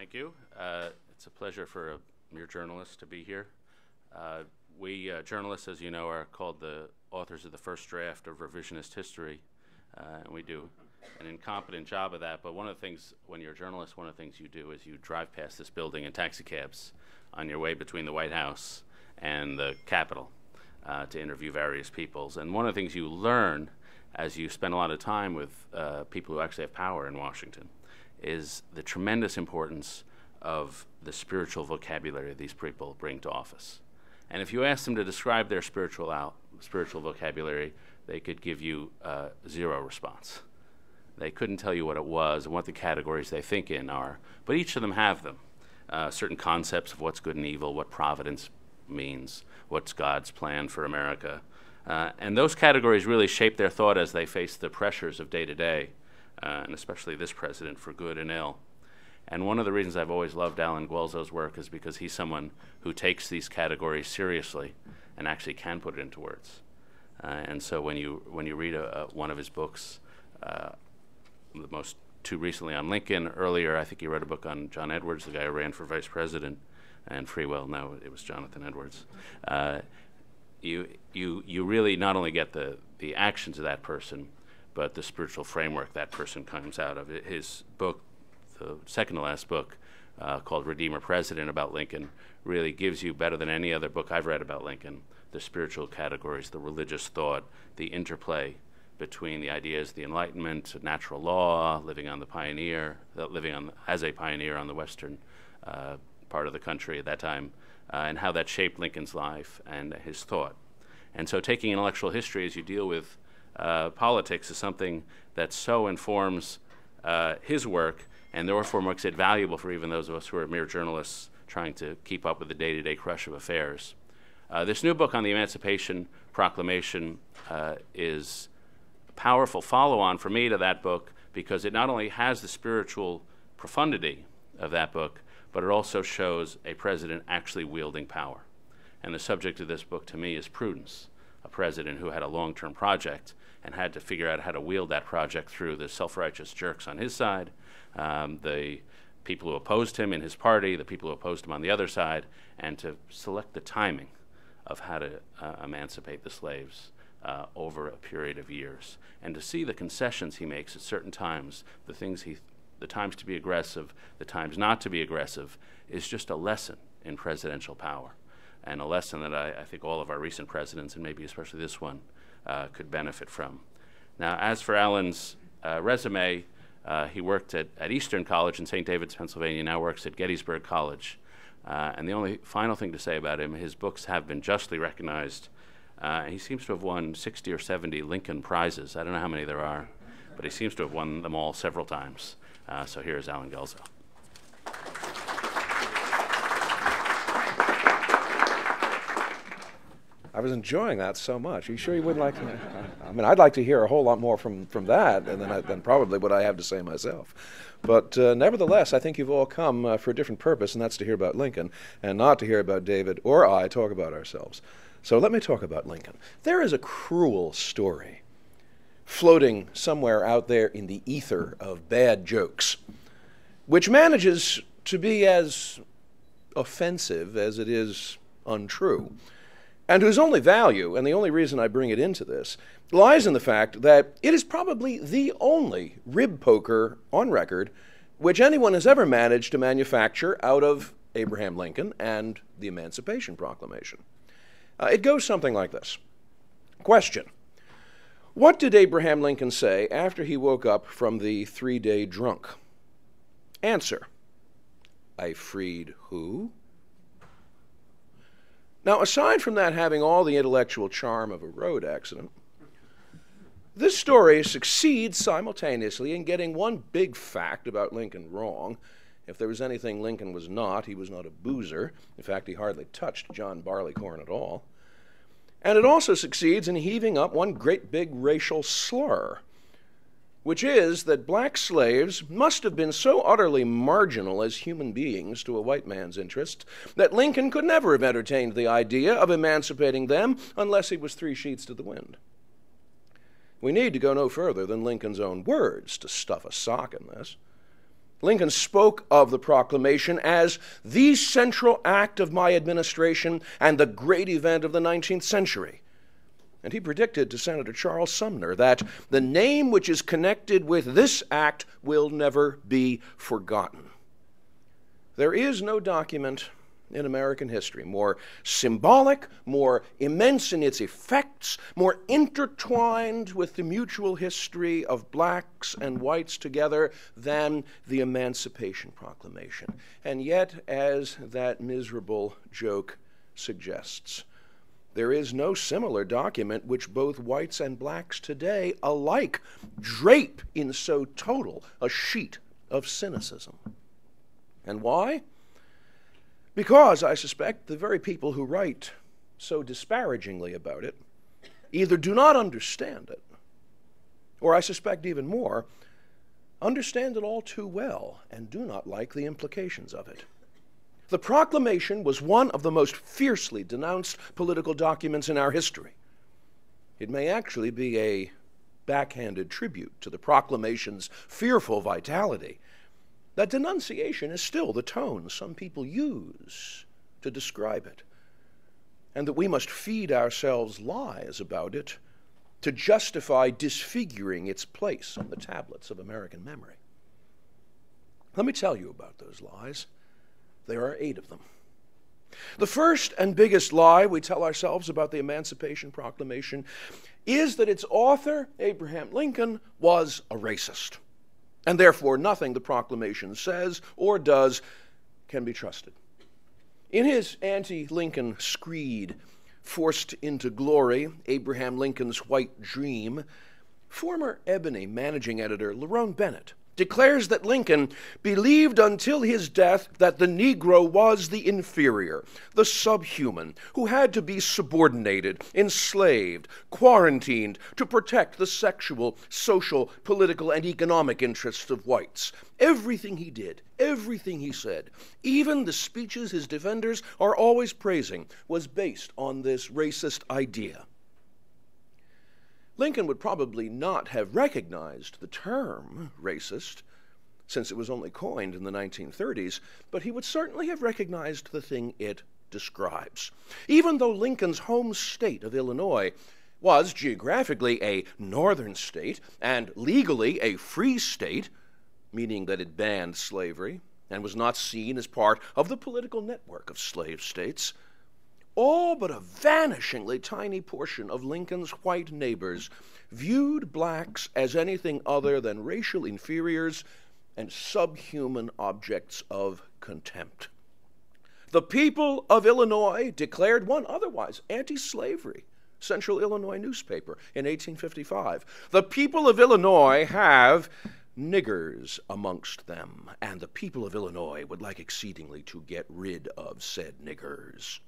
Thank you. It's a pleasure for a mere journalist to be here. We journalists, as you know, are called the authors of the first draft of revisionist history, and we do an incompetent job of that. But one of the things, when you're a journalist, one of the things you do is you drive past this building in taxicabs on your way between the White House and the Capitol to interview various peoples. And one of the things you learn as you spend a lot of time with people who actually have power in Washington is the tremendous importance of the spiritual vocabulary these people bring to office. And if you ask them to describe their spiritual vocabulary, they could give you zero response. They couldn't tell you what it was and what the categories they think in are, but each of them have them. Certain concepts of what's good and evil, what providence means, what's God's plan for America. And those categories really shape their thought as they face the pressures of day-to-day, and especially this president, for good and ill. And one of the reasons I've always loved Alan Guelzo's work is because he's someone who takes these categories seriously and actually can put it into words. And so when you read one of his books, the most two recently on Lincoln, earlier I think he wrote a book on John Edwards, the guy who ran for vice president, and free will, no, it was Jonathan Edwards. You really not only get the actions of that person, but the spiritual framework that person comes out of. His book, the second to last book, called Redeemer President, about Lincoln, really gives you, better than any other book I've read about Lincoln, the spiritual categories, the religious thought, the interplay between the ideas of the Enlightenment, natural law, living as a pioneer on the western part of the country at that time, and how that shaped Lincoln's life and his thought. And so taking intellectual history as you deal with politics is something that so informs his work, and therefore makes it valuable for even those of us who are mere journalists trying to keep up with the day-to-day crush of affairs. This new book on the Emancipation Proclamation is a powerful follow-on for me to that book, because it not only has the spiritual profundity of that book, but it also shows a president actually wielding power. And the subject of this book to me is prudence, a president who had a long-term project and had to figure out how to wield that project through the self-righteous jerks on his side, the people who opposed him in his party, the people who opposed him on the other side, and to select the timing of how to emancipate the slaves over a period of years. And to see the concessions he makes at certain times, the times to be aggressive, the times not to be aggressive, is just a lesson in presidential power, and a lesson that I think all of our recent presidents, and maybe especially this one, could benefit from. Now, as for Alan's resume, he worked at Eastern College in St. David's, Pennsylvania, now works at Gettysburg College. And the only final thing to say about him, his books have been justly recognized. He seems to have won 60 or 70 Lincoln Prizes. I don't know how many there are, but he seems to have won them all several times. So here's Alan Guelzo. I was enjoying that so much. Are you sure you wouldn't like to? I mean, I'd like to hear a whole lot more from that than probably what I have to say myself. But nevertheless, I think you've all come for a different purpose, and that's to hear about Lincoln, and not to hear about David or I talk about ourselves. So let me talk about Lincoln. There is a cruel story floating somewhere out there in the ether of bad jokes, which manages to be as offensive as it is untrue, and whose only value, and the only reason I bring it into this, lies in the fact that it is probably the only rib poker on record which anyone has ever managed to manufacture out of Abraham Lincoln and the Emancipation Proclamation. It goes something like this. Question: what did Abraham Lincoln say after he woke up from the 3-day drunk? Answer: I freed who? Now, aside from that having all the intellectual charm of a road accident, this story succeeds simultaneously in getting one big fact about Lincoln wrong. If there was anything Lincoln was not, he was not a boozer. In fact, he hardly touched John Barleycorn at all. And it also succeeds in heaving up one great big racial slur, which is that black slaves must have been so utterly marginal as human beings to a white man's interest that Lincoln could never have entertained the idea of emancipating them unless he was 3 sheets to the wind. We need to go no further than Lincoln's own words to stuff a sock in this. Lincoln spoke of the proclamation as the central act of my administration and the great event of the 19th century. And he predicted to Senator Charles Sumner that the name which is connected with this act will never be forgotten. There is no document in American history more symbolic, more immense in its effects, more intertwined with the mutual history of blacks and whites together than the Emancipation Proclamation. And yet, as that miserable joke suggests, there is no similar document which both whites and blacks today alike drape in so total a sheet of cynicism. And why? Because, I suspect, the very people who write so disparagingly about it either do not understand it, or I suspect even more, understand it all too well and do not like the implications of it. The proclamation was one of the most fiercely denounced political documents in our history. It may actually be a backhanded tribute to the proclamation's fearful vitality. That denunciation is still the tone some people use to describe it, and that we must feed ourselves lies about it to justify disfiguring its place on the tablets of American memory. Let me tell you about those lies. There are 8 of them. The first and biggest lie we tell ourselves about the Emancipation Proclamation is that its author, Abraham Lincoln, was a racist, and therefore nothing the proclamation says or does can be trusted. In his anti-Lincoln screed, Forced into Glory, Abraham Lincoln's White Dream, former Ebony managing editor Lerone Bennett declares that Lincoln believed until his death that the Negro was the inferior, the subhuman, who had to be subordinated, enslaved, quarantined to protect the sexual, social, political, and economic interests of whites. Everything he did, everything he said, even the speeches his defenders are always praising, was based on this racist idea. Lincoln would probably not have recognized the term racist, since it was only coined in the 1930s, but he would certainly have recognized the thing it describes. Even though Lincoln's home state of Illinois was geographically a northern state and legally a free state, meaning that it banned slavery and was not seen as part of the political network of slave states, all but a vanishingly tiny portion of Lincoln's white neighbors viewed blacks as anything other than racial inferiors and subhuman objects of contempt. The people of Illinois declared one otherwise anti-slavery Central Illinois newspaper in 1855. The people of Illinois have niggers amongst them, and the people of Illinois would like exceedingly to get rid of said niggers.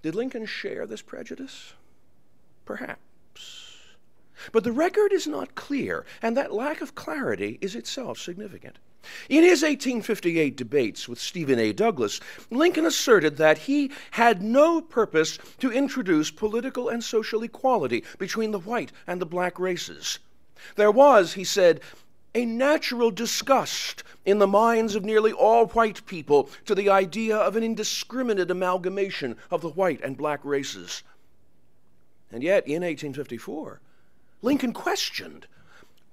Did Lincoln share this prejudice? Perhaps. But the record is not clear, and that lack of clarity is itself significant. In his 1858 debates with Stephen A. Douglas, Lincoln asserted that he had no purpose to introduce political and social equality between the white and the black races. There was, he said, a natural disgust in the minds of nearly all white people to the idea of an indiscriminate amalgamation of the white and black races. And yet, in 1854, Lincoln questioned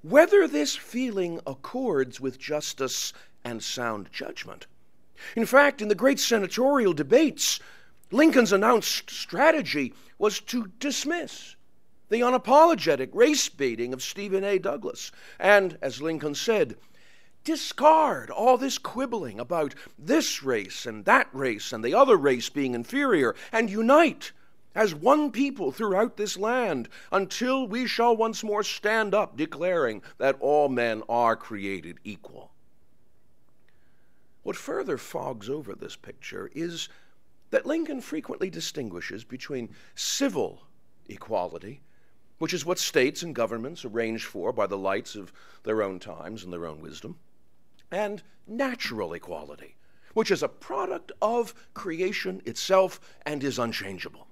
whether this feeling accords with justice and sound judgment. In fact, in the great senatorial debates, Lincoln's announced strategy was to dismiss the unapologetic race-baiting of Stephen A. Douglas, and, as Lincoln said, discard all this quibbling about this race and the other race being inferior, and unite as one people throughout this land until we shall once more stand up declaring that all men are created equal. What further fogs over this picture is that Lincoln frequently distinguishes between civil equality, which is what states and governments arrange for by the lights of their own times and their own wisdom, and natural equality, which is a product of creation itself and is unchangeable.